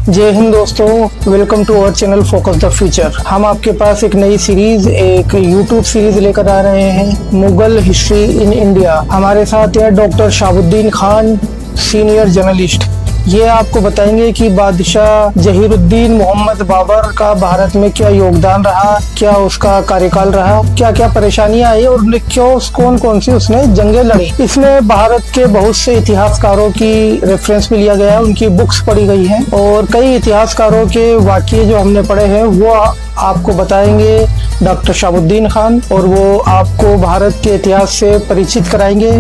जय हिंद दोस्तों, welcome to our channel focus the future. हम आपके पास एक नई सीरीज, एक यूट्यूब सीरीज लेकर आ रहे हैं, मुगल हिस्ट्री इन इंडिया। हमारे साथ है doctor Shahabuddin Khan, senior journalist. ये आपको बताएंगे कि बादशाह जहीरुद्दीन मोहम्मद बाबर का भारत में क्या योगदान रहा, क्या उसका कार्यकाल रहा, क्या क्या परेशानियां आई और क्यों कौन कौन सी उसने जंगें लड़ी। इसमें भारत के बहुत से इतिहासकारों की रेफरेंस भी लिया गया, उनकी बुक्स पढ़ी गई हैं और कई इतिहासकारों के वाक़ये जो हमने पढ़े हैं वो आपको बताएंगे डॉक्टर शाहबुद्दीन खान, और वो आपको भारत के इतिहास से परिचित कराएंगे।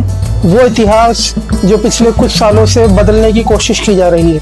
वो इतिहास जो पिछले कुछ सालों से बदलने की कोशिश की जा रही है,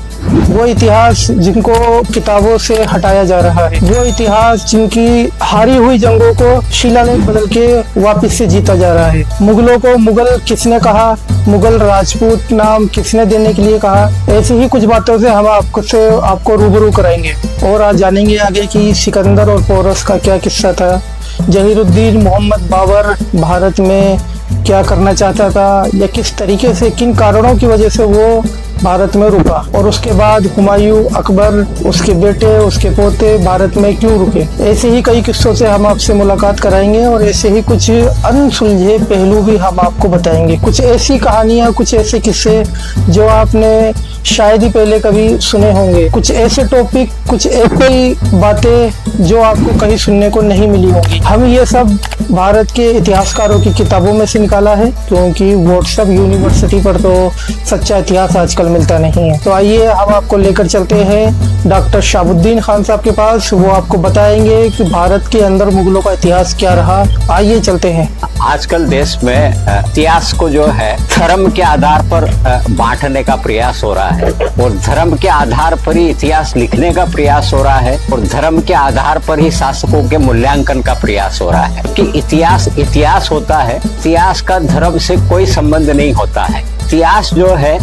वो इतिहास जिनको किताबों से हटाया जा रहा है, वो इतिहास जिनकी हारी हुई जंगों को शिलालेख बदल के वापस से जीता जा रहा है। मुगलों को मुगल किसने कहा, मुगल राजपूत नाम किसने देने के लिए कहा, ऐसी ही कुछ बातों से हम आपको रूबरू कराएंगे। और आज जानेंगे आगे कि सिकंदर और पोरस का क्या किस्सा था, जहीरुद्दीन मोहम्मद बाबर भारत में क्या करना चाहता था या किस तरीके से, किन कारणों की वजह से वो भारत में रुका, और उसके बाद हुमायूं, अकबर, उसके बेटे, उसके पोते भारत में क्यों रुके। ऐसे ही कई किस्सों से हम आपसे मुलाकात कराएंगे और ऐसे ही कुछ अनसुलझे पहलू भी हम आपको बताएंगे। कुछ ऐसी कहानियां, कुछ ऐसे किस्से जो आपने शायद ही पहले कभी सुने होंगे, कुछ ऐसे टॉपिक, कुछ ऐसी बातें जो आपको कहीं सुनने को नहीं मिली होंगी। हम ये सब भारत के इतिहासकारों की किताबों में से निकाला है, क्योंकि व्हाट्सएप यूनिवर्सिटी पर तो सच्चा इतिहास आजकल मिलता नहीं है। तो आइए हम आपको लेकर चलते हैं डॉक्टर शाहबुद्दीन खान साहब के पास। वो आपको बताएंगे कि भारत के अंदर मुगलों का इतिहास क्या रहा। आइए चलते हैं। आजकल देश में इतिहास को जो है धर्म के आधार पर बांटने का प्रयास हो रहा है, और धर्म के आधार पर ही इतिहास लिखने का प्रयास हो रहा है, और धर्म के आधार पर ही शासकों के मूल्यांकन का प्रयास हो रहा है कि इतिहास होता है। इतिहास का धर्म से कोई संबंध नहीं होता है। इतिहास जो है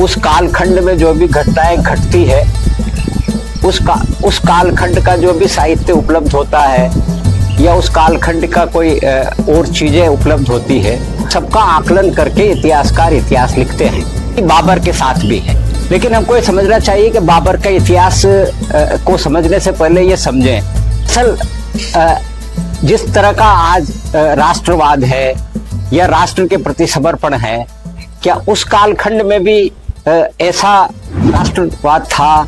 उस कालखंड में जो भी घटनाएं घटती है, उस कालखंड का जो भी साहित्य उपलब्ध होता है या उस कालखंड का कोई और चीजें उपलब्ध होती है, सबका आकलन करके इतिहासकार इतिहास लिखते हैं। बाबर के साथ भी है, लेकिन हमको ये समझना चाहिए कि बाबर का इतिहास को समझने से पहले ये समझें असल जिस तरह का आज राष्ट्रवाद है या राष्ट्र के प्रति समर्पण है, क्या उस कालखंड में भी ऐसा राष्ट्रवाद था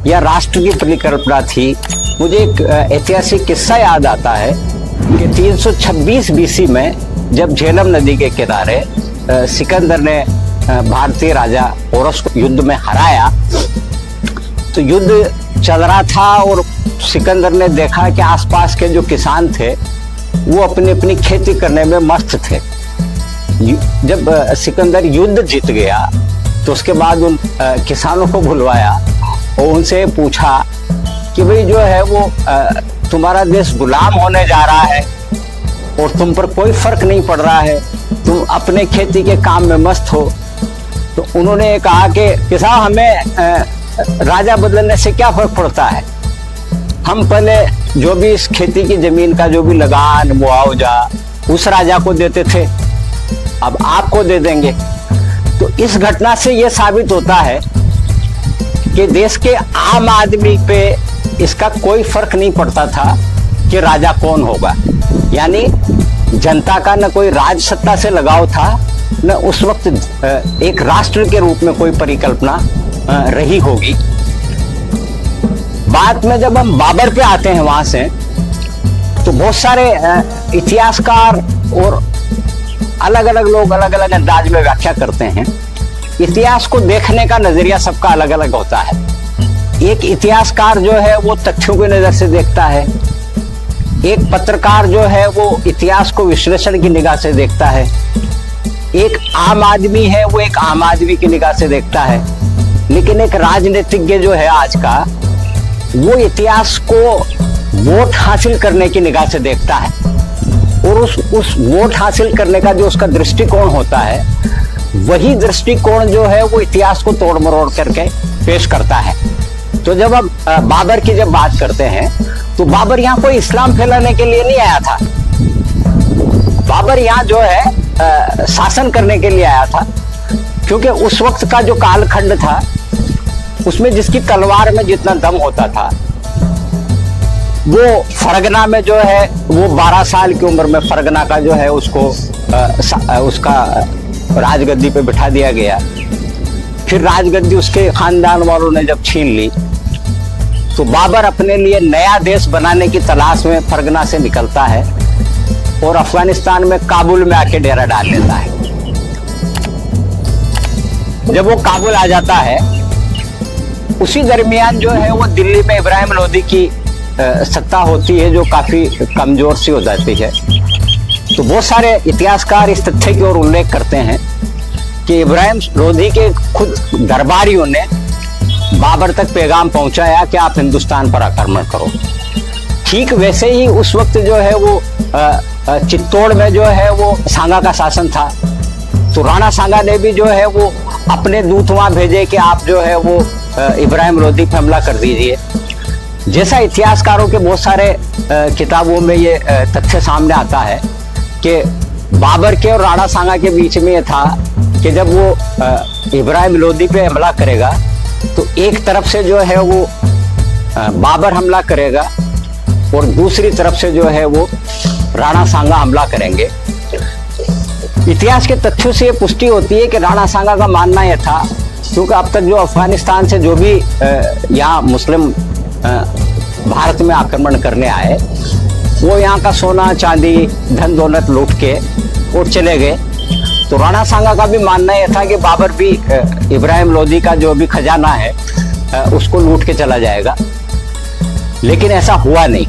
या राष्ट्र की परिकल्पना थी। मुझे एक ऐतिहासिक किस्सा याद आता है कि 326 बीसी में जब झेलम नदी के किनारे सिकंदर ने भारतीय राजा पोरस को युद्ध में हराया, तो युद्ध चल रहा था और सिकंदर ने देखा कि आसपास के जो किसान थे वो अपनी अपनी खेती करने में मस्त थे। जब सिकंदर युद्ध जीत गया तो उसके बाद उन किसानों को बुलवाया और उनसे पूछा कि भाई जो है वो तुम्हारा देश गुलाम होने जा रहा है और तुम पर कोई फर्क नहीं पड़ रहा है, तुम अपने खेती के काम में मस्त हो। तो उन्होंने कहा कि किसान, हमें राजा बदलने से क्या फर्क पड़ता है, हम पहले जो भी इस खेती की जमीन का जो भी लगान मुआवजा उस राजा को देते थे, अब आपको दे देंगे। तो इस घटना से यह साबित होता है कि देश के आम आदमी पे इसका कोई फर्क नहीं पड़ता था कि राजा कौन होगा। यानी जनता का न कोई राज सत्ता से लगाव था, न उस वक्त एक राष्ट्र के रूप में कोई परिकल्पना रही होगी। बाद में जब हम बाबर पे आते हैं वहां से, तो बहुत सारे इतिहासकार और अलग अलग लोग अलग अलग अंदाज में व्याख्या करते हैं। इतिहास को देखने का नजरिया सबका अलग अलग होता है। एक इतिहासकार जो है वो तथ्यों की नजर से देखता है, एक पत्रकार जो है वो इतिहास को विश्लेषण की निगाह से देखता है, एक आम आदमी है वो एक आम आदमी की निगाह से देखता है, लेकिन एक राजनीतिज्ञ जो है आज का, वो इतिहास को वोट हासिल करने की निगाह से देखता है, और उस वोट हासिल करने का जो उसका दृष्टिकोण होता है, वही दृष्टिकोण जो है वो इतिहास को तोड़ मरोड़ करके पेश करता है। तो जब हम बाबर की जब बात करते हैं, तो बाबर यहाँ कोई इस्लाम फैलाने के लिए नहीं आया था। बाबर यहाँ जो है शासन करने के लिए आया था, क्योंकि उस वक्त का जो कालखंड था उसमें जिसकी तलवार में जितना दम होता था, वो फरगना में जो है वो 12 साल की उम्र में फरगना का जो है उसको उसका राजगद्दी पे बिठा दिया गया। फिर राजगद्दी उसके खानदान वालों ने जब छीन ली तो बाबर अपने लिए नया देश बनाने की तलाश में फरगना से निकलता है और अफगानिस्तान में काबुल में आके डेरा डाल लेता है। जब वो काबुल आ जाता है, उसी दरमियान जो है वो दिल्ली में इब्राहिम लोदी की सत्ता होती है, जो काफी कमजोर सी हो जाती है। तो बहुत सारे इतिहासकार इस तथ्य की ओर उल्लेख करते हैं कि इब्राहिम लोदी के खुद दरबारियों ने बाबर तक पैगाम पहुंचाया कि आप हिंदुस्तान पर आक्रमण करो। ठीक वैसे ही उस वक्त जो है वो चित्तौड़ में जो है वो सांगा का शासन था, तो राणा सांगा ने भी जो है वो अपने दूत वहां भेजे कि आप जो है वो इब्राहिम लोदी पे हमला कर दीजिए। जैसा इतिहासकारों के बहुत सारे किताबों में ये तथ्य सामने आता है कि बाबर के और राणा सांगा के बीच में ये था कि जब वो इब्राहिम लोदी पे हमला करेगा तो एक तरफ से जो है वो बाबर हमला करेगा और दूसरी तरफ से जो है वो राणा सांगा हमला करेंगे। इतिहास के तथ्यों से ये पुष्टि होती है कि राणा सांगा का मानना यह था, क्योंकि अब तक जो अफगानिस्तान से जो भी यहाँ मुस्लिम भारत में आक्रमण करने आए, वो यहाँ का सोना चांदी धन दौलत लूट के और चले गए। तो राणा सांगा का भी मानना यह था कि बाबर भी इब्राहिम लोदी का जो भी खजाना है उसको लूट के चला जाएगा, लेकिन ऐसा हुआ नहीं।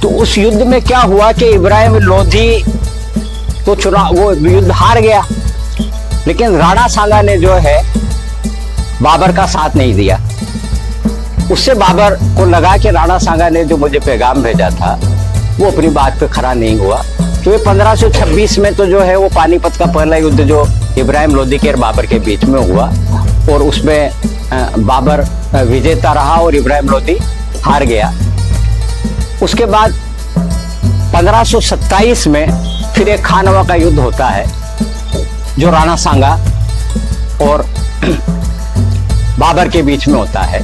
तो उस युद्ध में क्या हुआ कि इब्राहिम लोदी तो वो युद्ध हार गया, लेकिन राणा सांगा ने जो है बाबर का साथ नहीं दिया। उससे बाबर को लगा कि राणा सांगा ने जो मुझे पैगाम भेजा था वो अपनी बात पे खरा नहीं हुआ। तो ये 1526 में तो जो है वो पानीपत का पहला युद्ध जो इब्राहिम लोदी के और बाबर के बीच में हुआ और उसमें बाबर विजेता रहा और इब्राहिम लोदी हार गया। उसके बाद 1527 में फिर एक खानवा का युद्ध होता है जो राणा सांगा और बाबर के बीच में होता है,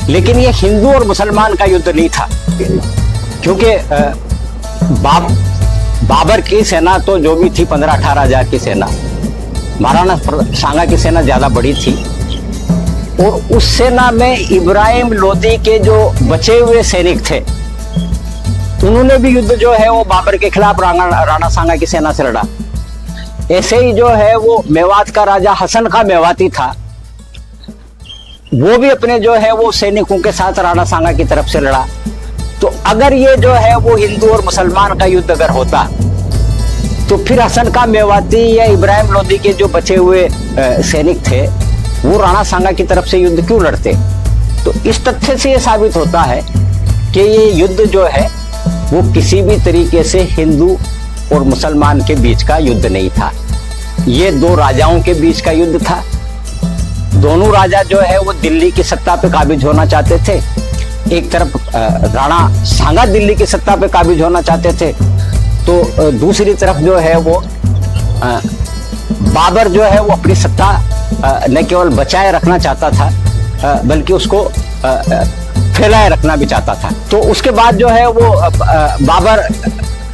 लेकिन ये हिंदू और मुसलमान का युद्ध नहीं था, क्योंकि बाबर की सेना तो जो भी थी 15-18 हजार की सेना, महाराणा सांगा की सेना ज्यादा बड़ी थी और उस सेना में इब्राहिम लोदी के जो बचे हुए सैनिक थे उन्होंने भी युद्ध जो है वो बाबर के खिलाफ राणा सांगा की सेना से लड़ा। ऐसे ही जो है वो मेवात का राजा हसन खां मेवाती था, वो भी अपने जो है वो सैनिकों के साथ राणा सांगा की तरफ से लड़ा। तो अगर ये जो है वो हिंदू और मुसलमान का युद्ध अगर होता तो फिर हसन खां मेवाती या इब्राहिम लोदी के जो बचे हुए सैनिक थे वो राणा सांगा की तरफ से युद्ध क्यों लड़ते। तो इस तथ्य से ये साबित होता है कि ये युद्ध जो है वो किसी भी तरीके से हिंदू और मुसलमान के बीच का युद्ध नहीं था, ये दो राजाओं के बीच का युद्ध था। दोनों राजा जो है वो दिल्ली की सत्ता पे काबिज होना चाहते थे। एक तरफ राणा सांगा दिल्ली की सत्ता पे काबिज होना चाहते थे, तो दूसरी तरफ जो है वो बाबर जो है वो अपनी सत्ता न केवल बचाए रखना चाहता था बल्कि उसको फैलाए रखना भी चाहता था। तो उसके बाद जो है वो बाबर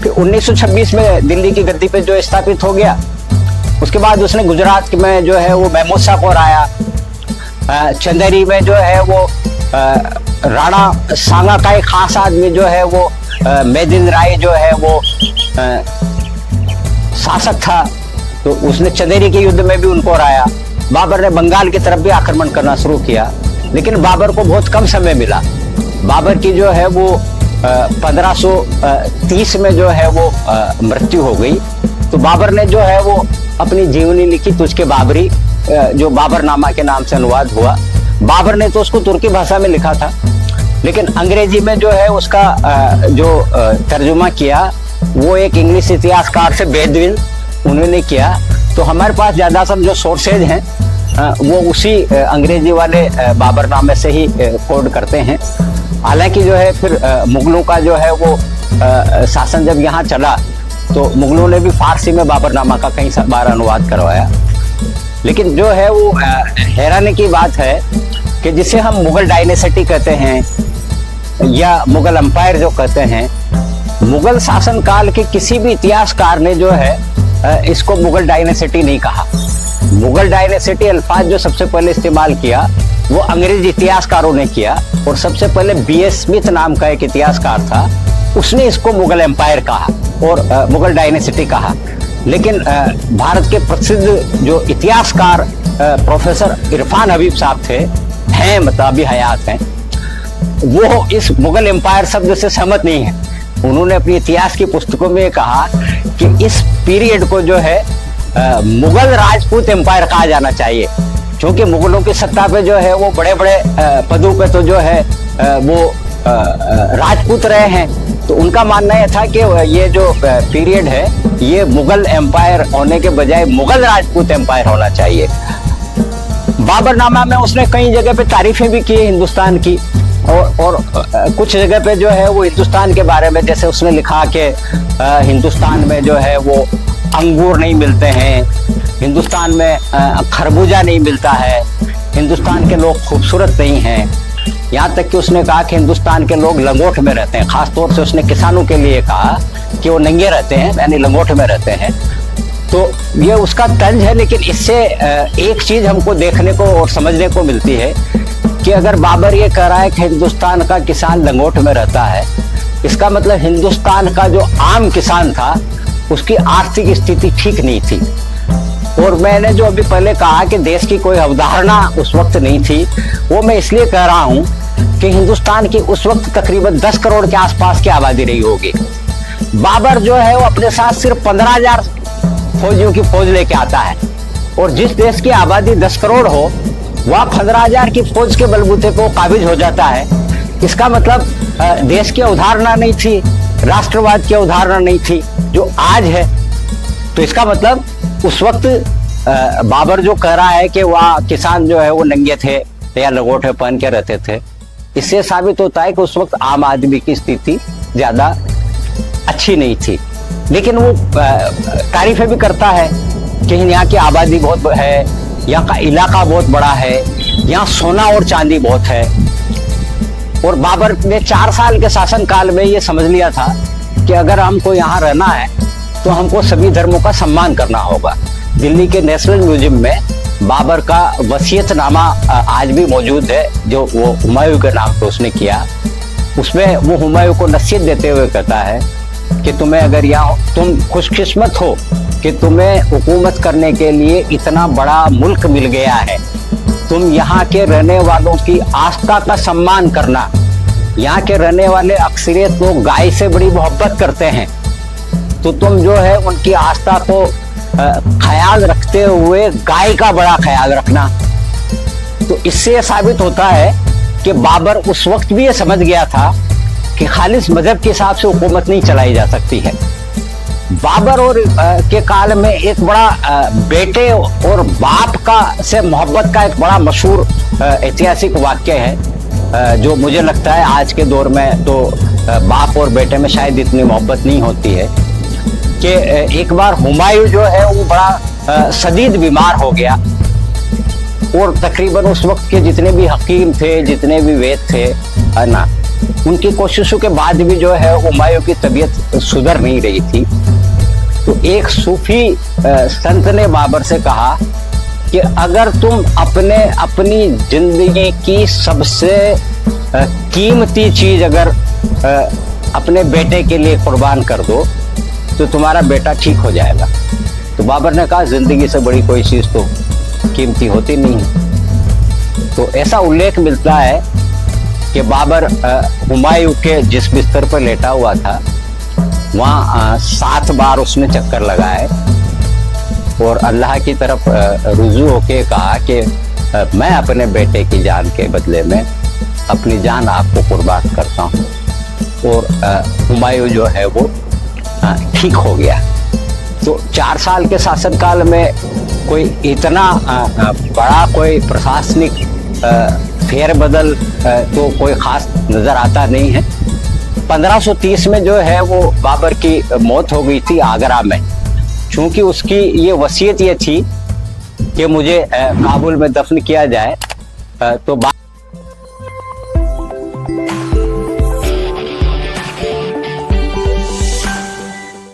1926 में दिल्ली की गद्दी पे जो स्थापित हो गया, उसके बाद उसने गुजरात में जो है वो महमूद शाह को हराया। चंदेरी में जो है वो राणा सांगा का एक खास आदमी जो है वो मेदिन राय जो है वो शासक था, तो उसने चंदेरी के युद्ध में भी उनको हराया। बाबर ने बंगाल की तरफ भी आक्रमण करना शुरू किया, लेकिन बाबर को बहुत कम समय मिला। बाबर की जो है वो 1530 में जो है वो मृत्यु हो गई। तो बाबर ने जो है वो अपनी जीवनी लिखी तुझके बाबरी, जो बाबरनामा के नाम से अनुवाद हुआ। बाबर ने तो उसको तुर्की भाषा में लिखा था, लेकिन अंग्रेजी में जो है उसका जो तर्जुमा किया वो एक इंग्लिश इतिहासकार से बेदविन उन्होंने किया। तो हमारे पास ज्यादातर जो सोर्सेज हैं वो उसी अंग्रेजी वाले बाबरनामे से ही कोड करते हैं। हालांकि जो है फिर मुगलों का जो है वो शासन जब यहाँ चला तो मुगलों ने भी फारसी में बाबरनामा का कई बार अनुवाद करवाया। लेकिन जो है वो हैरानी की बात है कि जिसे हम मुगल डायनेसिटी कहते हैं या मुगल एम्पायर जो कहते हैं, मुगल शासन काल के किसी भी इतिहासकार ने जो है इसको मुगल डायनेसिटी नहीं कहा। मुगल डायनेसिटी अल्फाज जो सबसे पहले इस्तेमाल किया वो अंग्रेज इतिहासकारों ने किया, और सबसे पहले B.S. स्मिथ नाम का एक इतिहासकार था, उसने इसको मुगल एम्पायर कहा और मुगल डायनेसिटी कहा। लेकिन भारत के प्रसिद्ध जो इतिहासकार प्रोफेसर इरफान हबीब साहब थे, हैं मतलब अभी हयात हैं, वो इस मुगल एम्पायर शब्द से सहमत नहीं है। उन्होंने अपनी इतिहास की पुस्तकों में कहा कि इस पीरियड को जो है मुगल राजपूत एम्पायर कहा जाना चाहिए, क्योंकि मुगलों की सत्ता पे जो है वो बड़े बड़े पदों पे तो जो है वो राजपूत रहे हैं। तो उनका मानना यह था कि ये जो पीरियड है ये मुगल एम्पायर होने के बजाय मुगल राजपूत एम्पायर होना चाहिए। बाबरनामा में उसने कई जगह पे तारीफें भी की हिंदुस्तान की, और कुछ जगह पे जो है वो हिंदुस्तान के बारे में, जैसे उसने लिखा कि हिंदुस्तान में जो है वो अंगूर नहीं मिलते हैं, हिंदुस्तान में खरबूजा नहीं मिलता है, हिंदुस्तान के लोग खूबसूरत नहीं हैं। यहाँ तक कि उसने कहा कि हिंदुस्तान के लोग लंगोट में रहते हैं। खास तौर से उसने किसानों के लिए कहा कि वो नंगे रहते हैं, यानी लंगोट में रहते हैं। तो ये उसका तंज है, लेकिन इससे एक चीज हमको देखने को और समझने को मिलती है कि अगर बाबर ये कह रहा है कि हिंदुस्तान का किसान लंगोट में रहता है, इसका मतलब हिंदुस्तान का जो आम किसान था उसकी आर्थिक स्थिति ठीक नहीं थी। और मैंने जो अभी पहले कहा कि देश की कोई अवधारणा उस वक्त नहीं थी, वो मैं इसलिए कह रहा हूं कि हिंदुस्तान की उस वक्त तकरीबन 10 करोड़ के आसपास की आबादी रही होगी। बाबर जो है वो अपने साथ सिर्फ 15,000 फौजियों की फौज लेके आता है, और जिस देश की आबादी 10 करोड़ हो वह 15,000 की फौज के बलबूते को काबिज हो जाता है। इसका मतलब देश की अवधारणा नहीं थी, राष्ट्रवाद की अवधारणा नहीं थी जो आज है। तो इसका मतलब उस वक्त बाबर जो कह रहा है कि वह किसान जो है वो नंगे थे या लंगोटे पहन के रहते थे, इससे साबित होता है कि उस वक्त आम आदमी की स्थिति ज्यादा अच्छी नहीं थी। लेकिन वो तारीफें भी करता है कि यहाँ की आबादी बहुत है, यहाँ का इलाका बहुत बड़ा है, यहाँ सोना और चांदी बहुत है। और बाबर ने 4 साल के शासन काल में ये समझ लिया था कि अगर हमको यहाँ रहना है तो हमको सभी धर्मों का सम्मान करना होगा। दिल्ली के नेशनल म्यूजियम में बाबर का वसीयतनामा आज भी मौजूद है, जो वो हुमायूं के नाम पे उसने किया। उसमें वो हुमायूं को नसीहत देते हुए कहता है कि तुम्हें अगर यहाँ, तुम खुशकिस्मत हो कि तुम्हें हुकूमत करने के लिए इतना बड़ा मुल्क मिल गया है। तुम यहाँ के रहने वालों की आस्था का सम्मान करना। यहाँ के रहने वाले अक्सरियत लोग गाय से बड़ी मोहब्बत करते हैं, तो तुम जो है उनकी आस्था को ख्याल रखते हुए गाय का बड़ा ख्याल रखना। तो इससे साबित होता है कि बाबर उस वक्त भी ये समझ गया था कि खालिस मजहब के हिसाब से हुकूमत नहीं चलाई जा सकती है। बाबर और के काल में एक बड़ा बेटे और बाप का से मोहब्बत का एक बड़ा मशहूर ऐतिहासिक वाक्य है, जो मुझे लगता है आज के दौर में तो बाप और बेटे में शायद इतनी मोहब्बत नहीं होती है। कि एक बार हुमायूं जो है वो बड़ा शदीद बीमार हो गया, और तकरीबन उस वक्त के जितने भी हकीम थे, जितने भी वैद थे, है ना, उनकी कोशिशों के बाद भी जो है हुमायूं की तबीयत सुधर नहीं रही थी। तो एक सूफी संत ने बाबर से कहा कि अगर तुम अपनी जिंदगी की सबसे कीमती चीज अगर अपने बेटे के लिए कुर्बान कर दो तो तुम्हारा बेटा ठीक हो जाएगा। तो बाबर ने कहा जिंदगी से बड़ी कोई चीज तो कीमती होती नहीं है। तो ऐसा उल्लेख मिलता है कि बाबर हुमायूं के जिस बिस्तर पर लेटा हुआ था वहाँ 7 बार उसने चक्कर लगाए और अल्लाह की तरफ रुजू होके कहा कि मैं अपने बेटे की जान के बदले में अपनी जान आपको कुर्बान करता हूँ। और हुमायूं जो है वो ठीक हो गया। तो 4 साल के शासनकाल में कोई इतना बड़ा कोई प्रशासनिक फेरबदल तो कोई खास नजर आता नहीं है। 1530 में जो है वो बाबर की मौत हो गई थी आगरा में। चूंकि उसकी ये वसीयत ये थी कि मुझे काबुल में दफन किया जाए तो